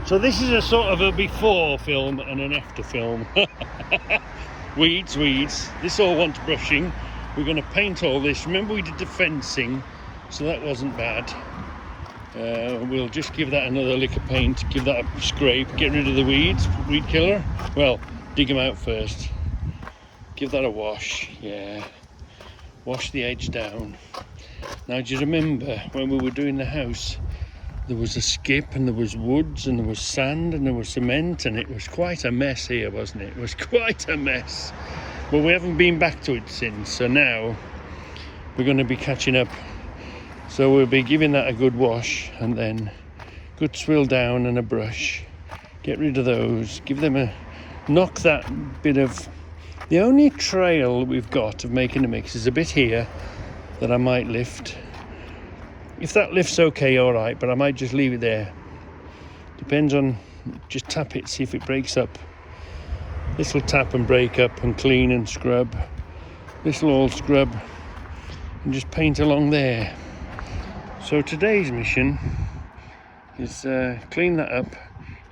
So this is a sort of a before film and an after film. Weeds. This all wants brushing. We're going to paint all this. Remember we did the fencing, so that wasn't bad. We'll just give that another lick of paint, give that a scrape, get rid of the weeds, weed killer. Well, dig them out first. Give that a wash, yeah. Wash the edge down. Now, do you remember when we were doing the house, there was a skip and there was woods and there was sand and there was cement, and it was quite a mess here, wasn't it? It was quite a mess. Well, we haven't been back to it since, so now we're going to be catching up. So we'll be giving that a good wash and then good swill down and a brush. Get rid of those, give them a, knock that bit of, the only trail we've got of making a mix is a bit here that I might lift. If that lifts okay, all right, but I might just leave it there. Depends on, just tap it, see if it breaks up. This will tap and break up and clean and scrub. This will all scrub and just paint along there. So today's mission is clean that up.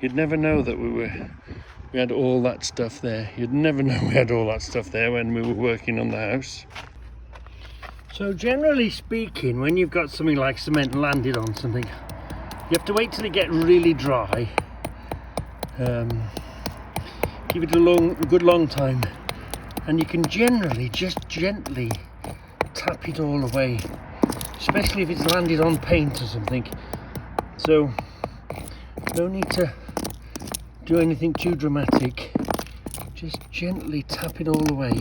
You'd never know that we had all that stuff there. You'd never know we had all that stuff there when we were working on the house. So generally speaking, when you've got something like cement landed on something, you have to wait till it gets really dry. Give it a good long time, and you can generally just gently tap it all away, especially if it's landed on paint or something. So no need to do anything too dramatic. Just gently tap it all away,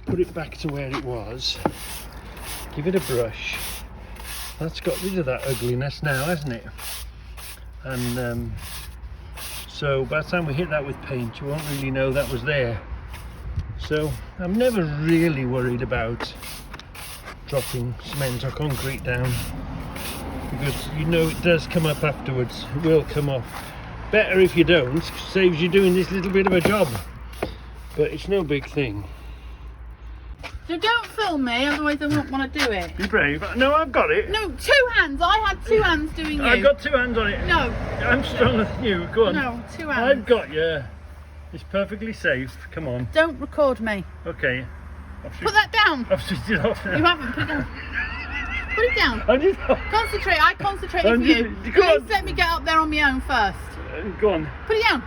put it back to where it was, give it a brush. That's got rid of that ugliness now, hasn't it? And so by the time we hit that with paint, you won't really know that was there. So I'm never really worried about dropping cement or concrete down, because you know it does come up afterwards. It will come off. Better if you don't, saves you doing this little bit of a job, but it's no big thing. So don't film me, otherwise I won't want to do it. Be brave. No, I've got it. No, 2 hands. I had 2 hands doing you. I've got 2 hands on it. No. I'm stronger than you. Go on. No, 2 hands. I've got you. It's perfectly safe. Come on. Don't record me. Okay. Put that down. I've switched it off now. You haven't. Put it down. Put it down. I did. Concentrate. I concentrated for you. Please let me get up there on my own first. Go on. Put it down.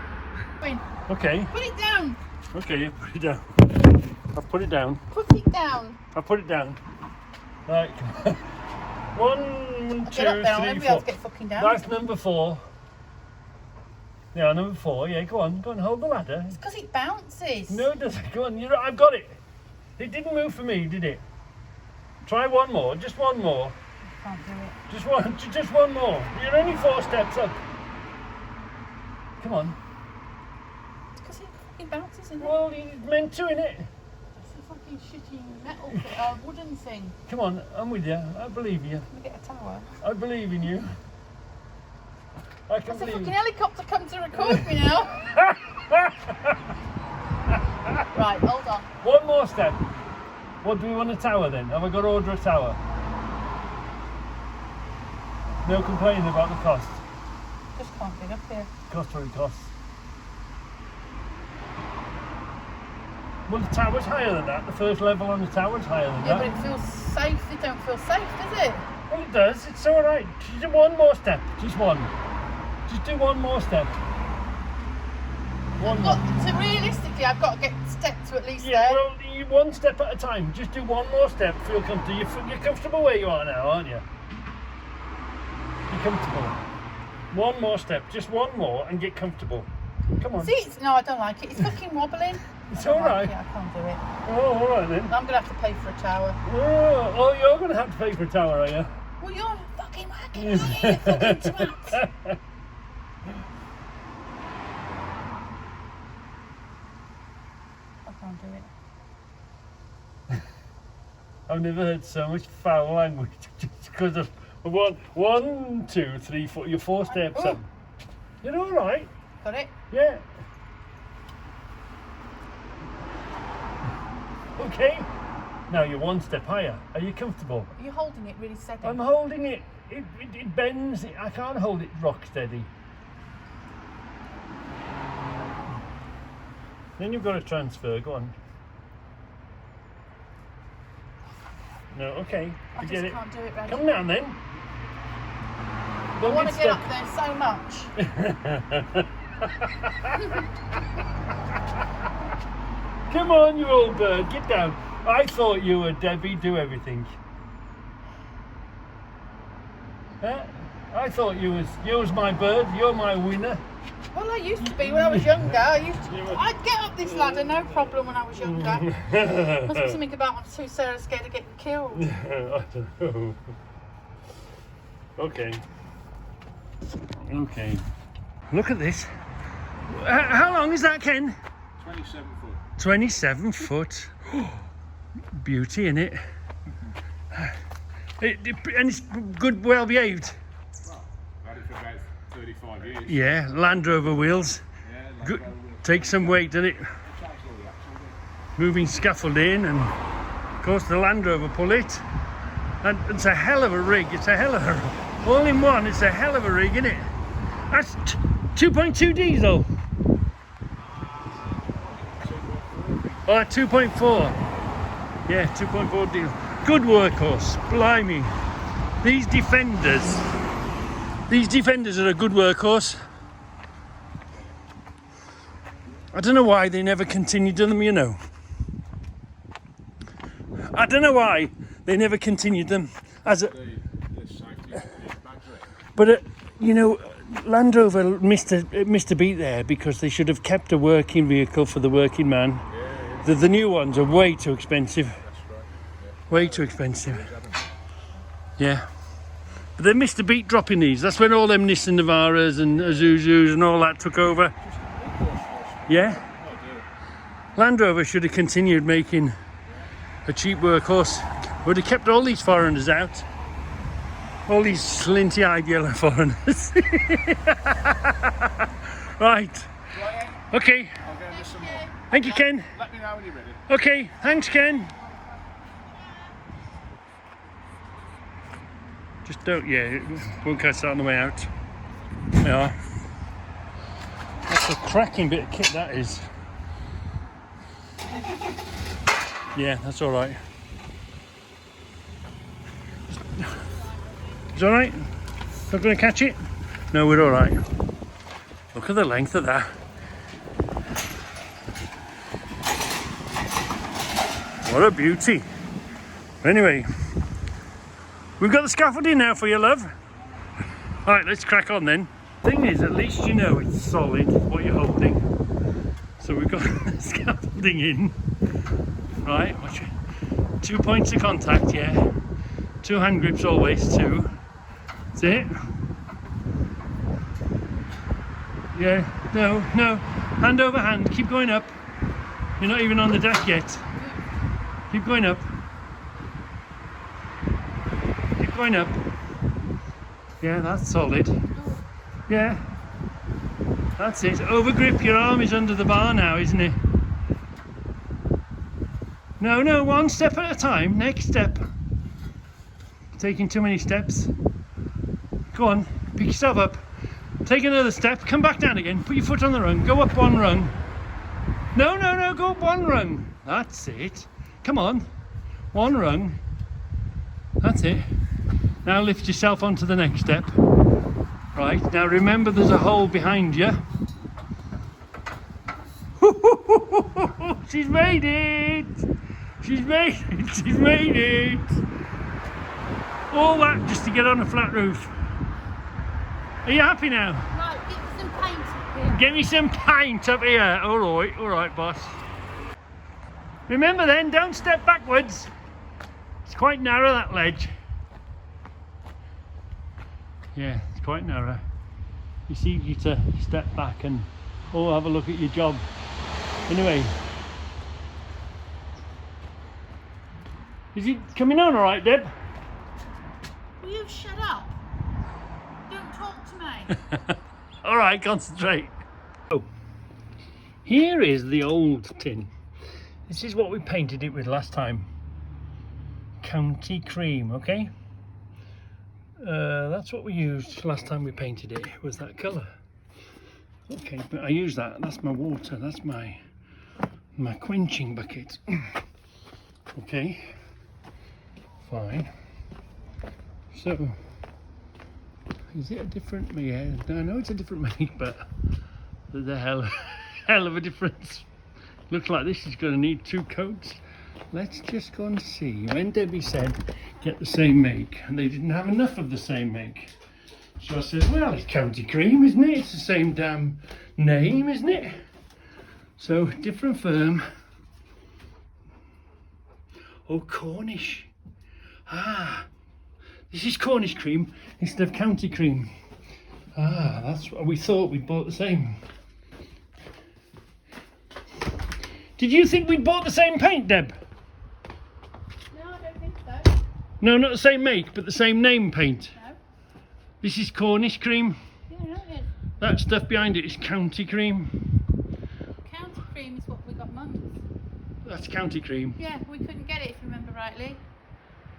Wait. Okay. Put it down. Okay, put it down. I've put it down. Put it down. I've put it down. Right. 1, 2, Get up there. I'll 3, never be 4. able to get fucking down. That's number 4. Yeah, number 4. Yeah, go on, hold the ladder. It's because it bounces. No, it doesn't. Go on, I've got it. It didn't move for me, did it? Try one more, just one more. I can't do it. Just one more. You're only 4 steps up. Come on. It's because it fucking bounces, isn't it? Well, it's meant to, innit? It's a fucking shitty metal wooden thing. Come on, I'm with you. I believe you. Let me get a tower. I believe in you. I can There's a believe. fucking helicopter come to record me now. Right, hold on. One more step. What do we want a tower then? Have I got to order a tower? No complaining about the cost. Just can't get up here. Cost what it costs. Well, the tower's higher than that. The first level on the tower's higher than Yeah, that. but it feels safe. It don't feel safe, does it? Well, it does. It's all right. Just do one more step. Just one. Just do one more step. One more. So realistically, I've got to get stepped to at least Yeah, there. well, you one step at a time. Just do one more step. Feel comfortable. You're comfortable where you are now, aren't you? You're comfortable. One more step. Just one more and get comfortable. Come on. See, no, I don't like it. It's fucking wobbling. It's I don't all right. Like it. I can't do it. Oh, all right then. I'm going to have to pay for a tower. Oh, you're going to have to pay for a tower, are you? Well, you're fucking working, aren't you, you fucking twat? I can't do it. I've never heard so much foul language just because of one, 2, 3, 4. You're 4 steps up. You're all right. Got it? Yeah. Okay. Now you're 1 step higher. Are you comfortable? You're holding it really steady. I'm holding it. It bends. I can't hold it rock steady. Then you've got to transfer. Go on. No, okay. I just Forget it. can't do it, Reggie. Come down then. I want to get up there so much. Come on, you old bird, get down. I thought you were Debbie, do everything. Huh? I thought you was my bird, you're my winner. Well, I used to be when I was younger. I'd get up this ladder, no problem, when I was younger. Must be something about I'm too scared of getting killed. I don't know. Okay. Okay. Look at this. How long is that, Ken? 27 foot. 27 foot. Beauty, innit? And it's good, well behaved. Well, had it for about 35 years. Yeah, Land Rover wheels. Yeah, Good. Takes some weight, doesn't it? Moving scaffolding, and of course the Land Rover pull it. And it's a hell of a rig. It's a hell of a, all in one. It's a hell of a rig, isn't it? That's 2.2 diesel. Oh, 2.4. Yeah, 2.4 diesel. Good workhorse. Blimey. These defenders are a good workhorse. I don't know why they never continued them, you know. I don't know why they never continued them as a. But you know, Land Rover missed a beat there, because they should have kept a working vehicle for the working man. The new ones are way too expensive. Way too expensive. Yeah. But they missed a beat dropping these. That's when all them Nissan Navaras and Isuzus and all that took over. Yeah. Land Rover should have continued making a cheap workhorse. Would have kept all these foreigners out. All these slinty-eyed yellow foreigners. Right. Okay. I'll go into some more. Thank you, Ken. Let me know when you're ready. Okay. Thanks, Ken. Just don't, yeah, won't catch that on the way out. Yeah. That's a cracking bit of kit, that is. Yeah, that's all right. It's all right? Not going to catch it? No, we're all right. Look at the length of that. What a beauty. Anyway, we've got the scaffolding now for you, love. All right, let's crack on then. Thing is, at least you know it's solid, what you're holding. So we've got the scaffolding in. Right, 2 points of contact, yeah. 2 hand grips always, 2. That's it. Yeah, no, hand over hand, keep going up. You're not even on the deck yet. Keep going up. Keep going up. Yeah, that's solid. Yeah, that's it. Overgrip, your arm is under the bar now, isn't it? No, one step at a time. Next step. Taking too many steps. Go on, pick yourself up. Take another step, come back down again. Put your foot on the rung, go up 1 rung. No, go up 1 rung. That's it. Come on, 1 rung. That's it. Now lift yourself onto the next step. Right, now remember there's a hole behind you. She's made it! She's made it! She's made it! All that just to get on a flat roof. Are you happy now? Right, get me some paint up here. Get me some paint up here. Alright, boss. Remember then, don't step backwards. It's quite narrow, that ledge. Yeah, it's quite narrow. It's easy to step back and have a look at your job. Anyway, is it coming on all right, Deb? Will you shut up? Don't talk to me. All right, concentrate. Oh, here is the old tin. This is what we painted it with last time. County cream, okay? That's what we used last time we painted it, was that colour. Okay, but I use that, that's my water, that's my my quenching bucket. Okay, fine. So, is it a different? Yeah, I know it's a different make, but there's a hell of a difference. Looks like this is going to need 2 coats. Let's just go and see. When Debbie said get the same make, and they didn't have enough of the same make, so I said, well, it's County Cream, isn't it? It's the same damn name, isn't it? So different firm. Oh, Cornish. Ah, this is Cornish cream instead of County Cream. Ah, that's what we thought. We bought the same. Did you think we bought the same paint, Deb? No, I don't think so. No, not the same make, but the same name paint. No. This is Cornish cream. Yeah, no, it is. That stuff behind it is County Cream. County Cream is what we got Mum's. That's County Cream. Yeah, we couldn't get it if you remember rightly.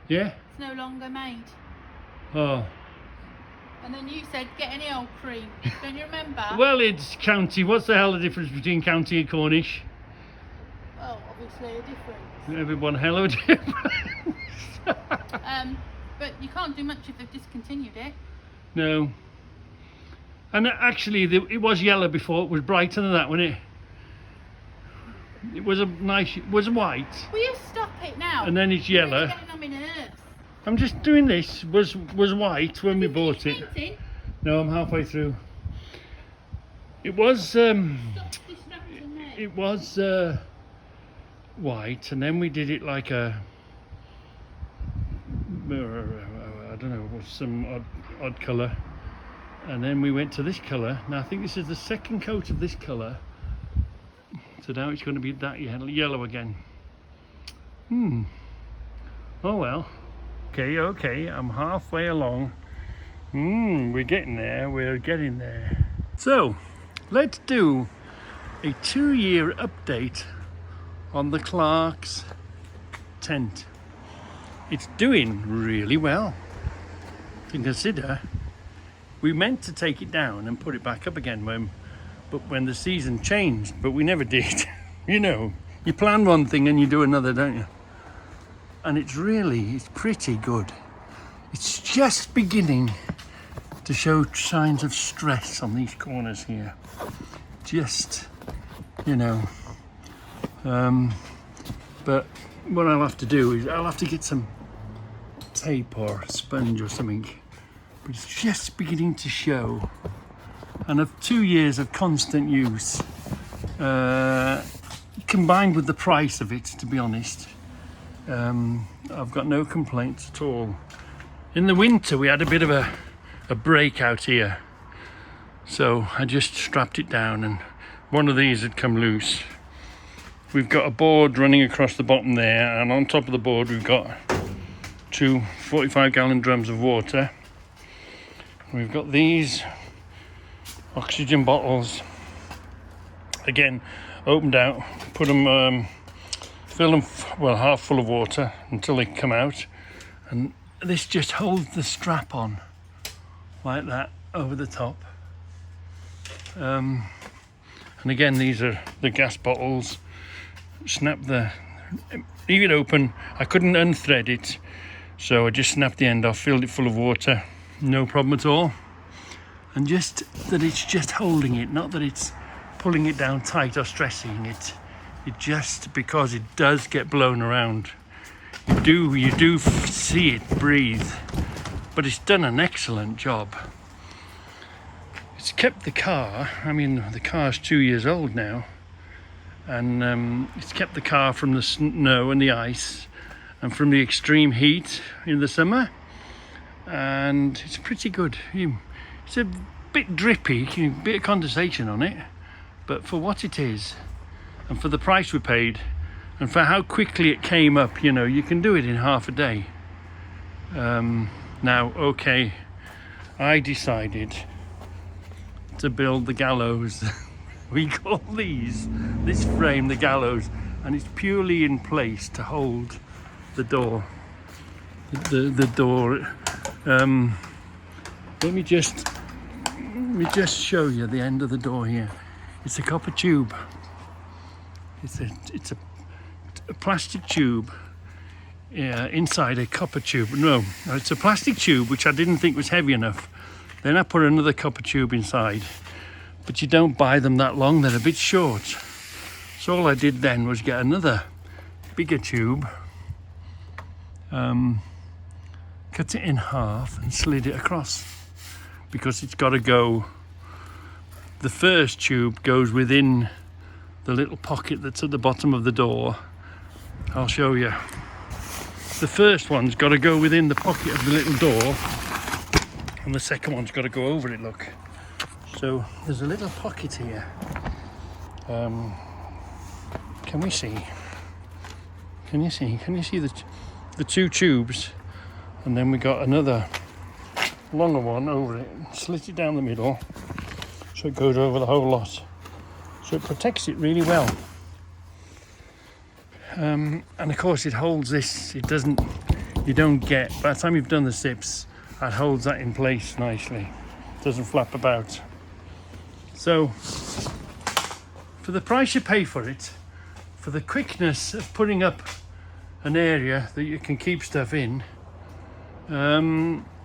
Yeah? It's no longer made. Oh. And then you said, get any old cream. Don't you remember? Well, it's County. What's the hell the difference between County and Cornish? Well, obviously a difference. Everyone hell of a difference. But you can't do much if they've discontinued it. No. And actually, it was yellow before. It was brighter than that, wasn't it? It was a nice. It was white. Will you stop it now? And then it's You're yellow. really getting on my nerves. I'm just doing this. Was white when we bought it. Painting? No, I'm halfway through. It was Stop distracting me. it was white, and then we did it like a I don't know, some odd colour, and then we went to this colour. Now I think this is the second coat of this colour, so now it's going to be that yellow again. Oh well. Okay, I'm halfway along. We're getting there. So, let's do a 2-year update on the Clark's tent. It's doing really well. You can consider we meant to take it down and put it back up again when the season changed, but we never did. You know, you plan one thing and you do another, don't you? And it's pretty good. It's just beginning to show signs of stress on these corners here. Just, you know. But what I'll have to do is I'll have to get some tape or sponge or something. But it's just beginning to show. And of 2 years of constant use, combined with the price of it, to be honest, I've got no complaints at all. In the winter we had a bit of a break out here, so I just strapped it down and one of these had come loose. We've got a board running across the bottom there, and on top of the board we've got 2 45-gallon drums of water. We've got these oxygen bottles, again opened out, put them fill them half full of water until they come out, and this just holds the strap on like that over the top. And again, these are the gas bottles. Leave it open. I couldn't unthread it, so I just snapped the end off, filled it full of water, no problem at all. And just that it's just holding it, not that it's pulling it down tight or stressing it. It just, because it does get blown around, you do see it breathe, but it's done an excellent job. It's kept the car, the car's 2 years old now, and it's kept the car from the snow and the ice and from the extreme heat in the summer, and it's pretty good. It's a bit drippy, a bit of condensation on it, but for what it is, and for the price we paid, and for how quickly it came up, you can do it in half a day. Now, okay, I decided to build the gallows. We call this frame the gallows, and it's purely in place to hold the door. The door. Let me just show you the end of the door here. It's a copper tube. It's a plastic tube inside a copper tube. No, it's a plastic tube which I didn't think was heavy enough. Then I put another copper tube inside, but you don't buy them that long, they're a bit short. So all I did then was get another bigger tube, cut it in half and slid it across, because it's got to go, the first tube goes within the little pocket that's at the bottom of the door. I'll show you. The first one's got to go within the pocket of the little door, and the second one's got to go over it, look. So there's a little pocket here. Can we see? Can you see? Can you see the two tubes? And then we got another longer one over it, slit it down the middle, so it goes over the whole lot. So it protects it really well. And of course it holds this, you don't get, by the time you've done the sips, it holds that in place nicely. It doesn't flap about. So, for the price you pay for it, for the quickness of putting up an area that you can keep stuff in,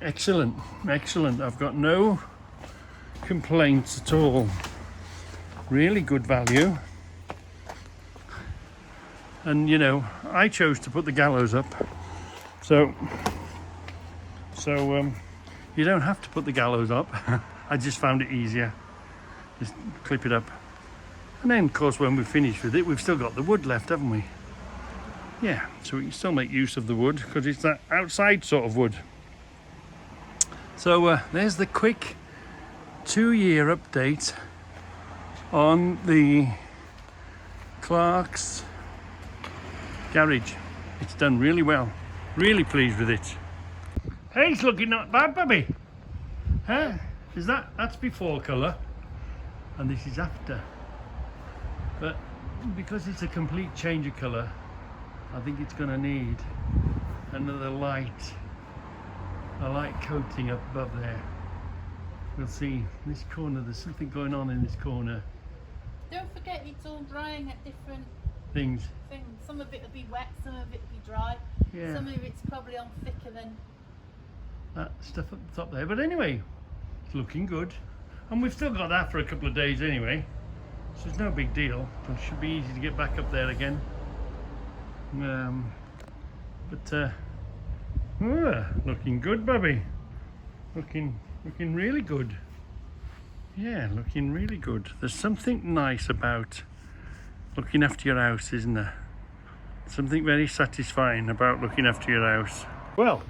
excellent, excellent. I've got no complaints at all. Really good value. And you know, I chose to put the gallows up, so you don't have to put the gallows up. I just found it easier. Just clip it up, and then of course when we're finished with it, we've still got the wood left, haven't we? Yeah, so we can still make use of the wood because it's that outside sort of wood. So there's the quick 2-year update on the Clark's garage. It's done really well. Really pleased with it. Hey, it's looking not bad, Bobby. Huh? That's before colour, and this is after. But because it's a complete change of colour, I think it's going to need another a light coating up above there. We'll see. This corner, there's something going on in this corner. Don't forget it's all drying at different things. Some of it will be wet, some of it will be dry. Yeah. Some of it's probably on thicker than that stuff at the top there. But anyway, it's looking good. And we've still got that for a couple of days anyway. So it's no big deal. It should be easy to get back up there again. Looking good, Bobby. Looking really good. Yeah, looking really good. There's something nice about looking after your house, isn't there? Something very satisfying about looking after your house. Well,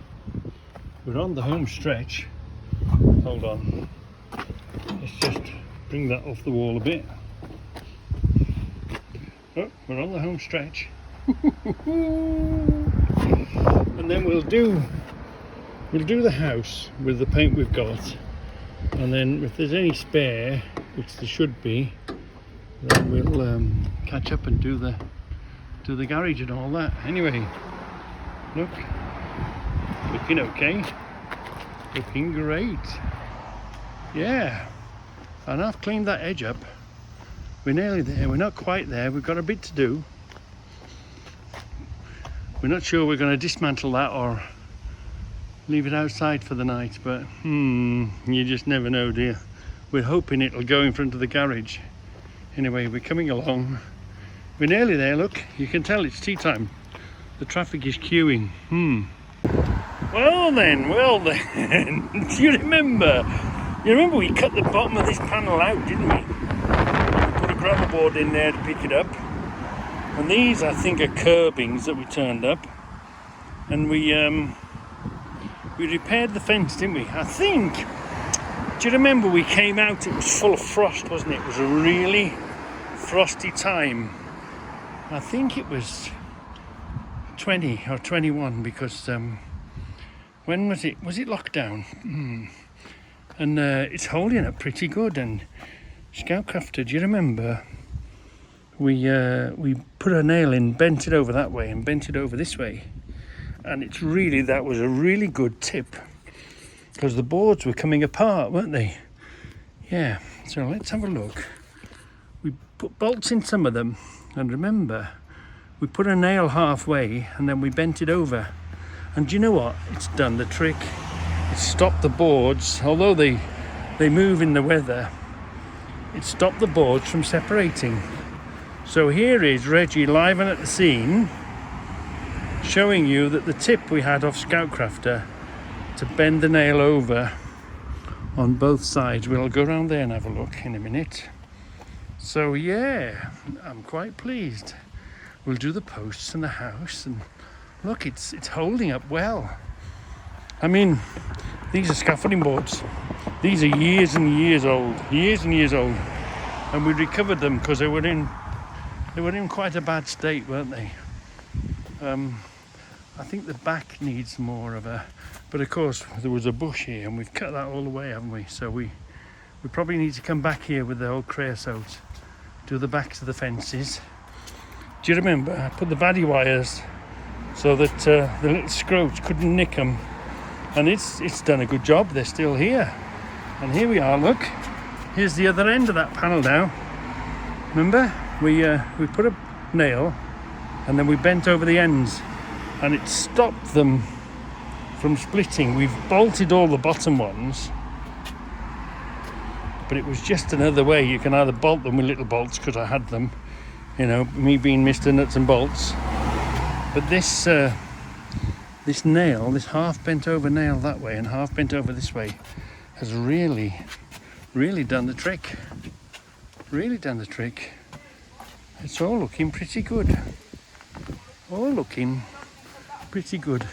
we're on the home stretch. Hold on. Let's just bring that off the wall a bit. Oh, we're on the home stretch. And then we'll do the house with the paint we've got, and then if there's any spare, which there should be, then we'll catch up and do the garage and all that. Anyway, look, looking okay, looking great. Yeah, and I've cleaned that edge up. We're nearly there. We're not quite there. We've got a bit to do. We're not sure we're going to dismantle that or leave it outside for the night, but you just never know, do you? We're hoping it'll go in front of the garage. Anyway, we're coming along. We're nearly there, look. You can tell it's tea time. The traffic is queuing. Well then. Do you remember? You remember we cut the bottom of this panel out, didn't we? We put a gravel board in there to pick it up. And these, I think, are curbings that we turned up. And we repaired the fence, didn't we? I think. Do you remember we came out, it was full of frost, wasn't it? It was a really frosty time. I think it was 20 or 21, because when was it? Was it lockdown? And it's holding up pretty good. And Scoutcrafter, do you remember? We put a nail in, bent it over that way and bent it over this way. And it's really, that was a really good tip, because the boards were coming apart, weren't they? Yeah, so let's have a look we put bolts in some of them, and remember, we put a nail halfway and then we bent it over. And do you know what? It's done the trick. It's stopped the boards, although they move in the weather, it stopped the boards from separating. So here is Reggie live and at the scene, showing you that the tip we had off Scoutcrafter to bend the nail over on both sides. We'll go around there and have a look in a minute. So yeah, I'm quite pleased. We'll do the posts and the house, and look, it's holding up well. I mean, these are scaffolding boards. These are years and years old, and we recovered them because they were in quite a bad state, weren't they? I think the back needs more of a, but of course there was a bush here and we've cut that all away, haven't we? So we probably need to come back here with the old creosote, do the backs of the fences. Do you remember I put the baddie wires so that the little scroats couldn't nick them, and it's done a good job. They're still here, and here we are, look, here's the other end of that panel now. Remember, we put a nail and then we bent over the ends and it stopped them from splitting. We've bolted all the bottom ones, but it was just another way. You can either bolt them with little bolts, because I had them, you know, me being Mr. Nuts and Bolts. But this nail, this half bent over nail that way and half bent over this way, has really done the trick. Really done the trick. It's all looking pretty good. All looking pretty good.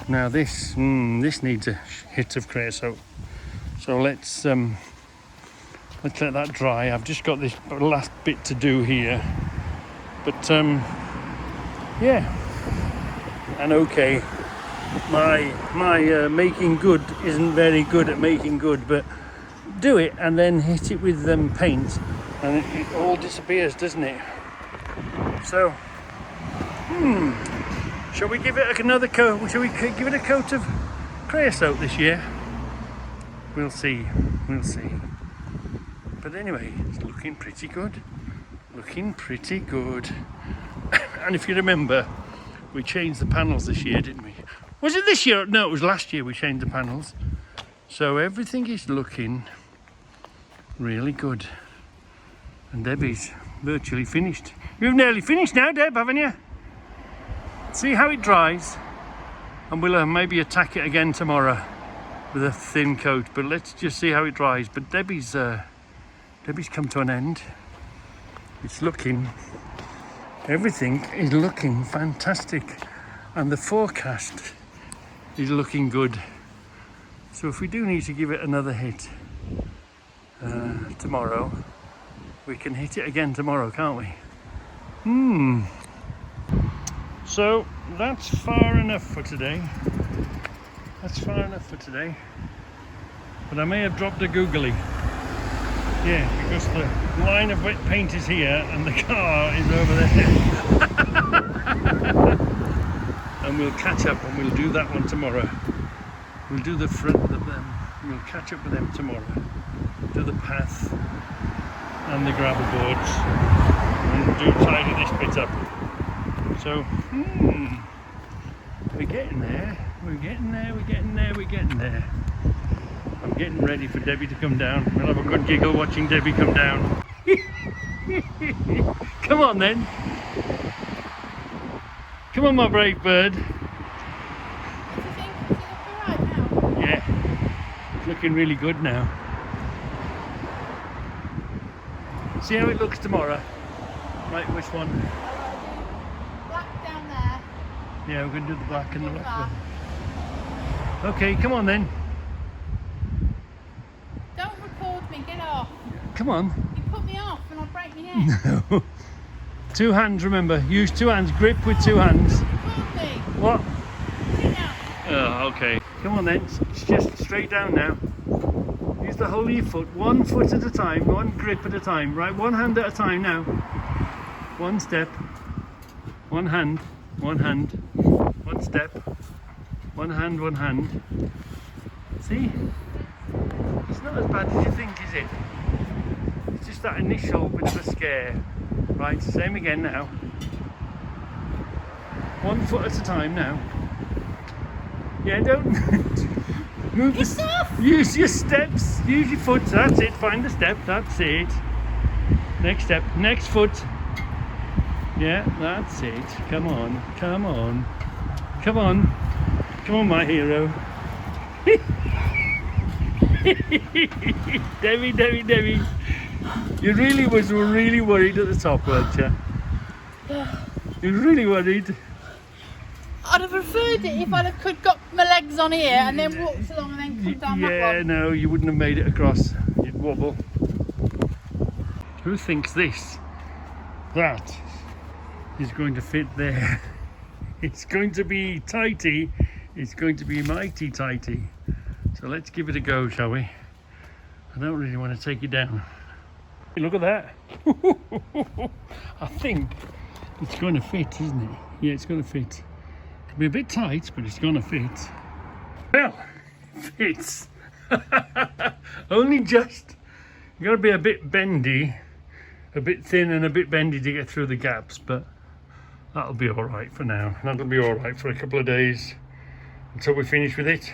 Now this needs a hit of creosote. So let's let that dry. I've just got this last bit to do here. But yeah. And okay, my making good isn't very good at making good, but do it and then hit it with paint and it all disappears, doesn't it? So shall we give it another coat? Shall we give it a coat of creosote this year? We'll see. But anyway, it's looking pretty good. And if you remember, we changed the panels this year, didn't we? Was it this year? No, it was last year we changed the panels. So everything is looking really good. And Debbie's virtually finished. You've nearly finished now, Deb, haven't you? See how it dries. And we'll maybe attack it again tomorrow with a thin coat. But let's just see how it dries. But Debbie's come to an end. It's looking... Everything is looking fantastic, and the forecast is looking good. So if we do need to give it another hit tomorrow, we can hit it again tomorrow, can't we? So that's far enough for today. But I may have dropped a googly. Yeah, because the line of wet paint is here and the car is over there. And we'll catch up and we'll do that one tomorrow. We'll do the front of them. We'll catch up with them tomorrow. Do the path and the gravel boards and tidy this bit up. So, we're getting there. I'm getting ready for Debbie to come down. We'll have a good giggle watching Debbie come down. Come on then. Come on, my brave bird. What do you think? Does it look alright now? Yeah, it's looking really good now. See how it looks tomorrow. Right, which one? Black down there. Yeah, we're going to do the black and the black one. Okay, come on then. Don't record me, get off. Come on. You put me off and I'll break my neck. No. 2 hands, remember. Use 2 hands. Grip with 2 hands. Record me. What? Sit down. Oh, okay. Come on then. It's just straight down now. Use the whole of your foot. 1 foot at a time. 1 grip at a time. Right, 1 hand at a time now. 1 step. 1 hand. 1 hand. 1 step. 1 hand. 1 hand. See? It's not as bad as you think, is it? It's just just that initial bit of a scare. Right, same again now. 1 foot at a time now. Yeah, don't move It's off. Use your steps, use your foot, that's it, find the step, that's it. Next step, next foot. Yeah, that's it. Come on, come on. Come on. Come on, my hero. Debbie. You really were really worried at the top, weren't you? You were really worried. I'd have preferred it if I'd have could got my legs on here and then walked along and then come down that Yeah, one. no, you wouldn't have made it across. You'd wobble. Who thinks that is going to fit there? It's going to be tighty. It's going to be mighty tighty. So let's give it a go, shall we? I don't really want to take it down. Hey, look at that. I think it's going to fit, isn't it? Yeah, it's going to fit. It'll be a bit tight, but it's going to fit. Well, it fits. Only just. You've got to be a bit bendy, a bit thin and a bit bendy to get through the gaps, but that'll be all right for now. That'll be all right for a couple of days until we finish with it.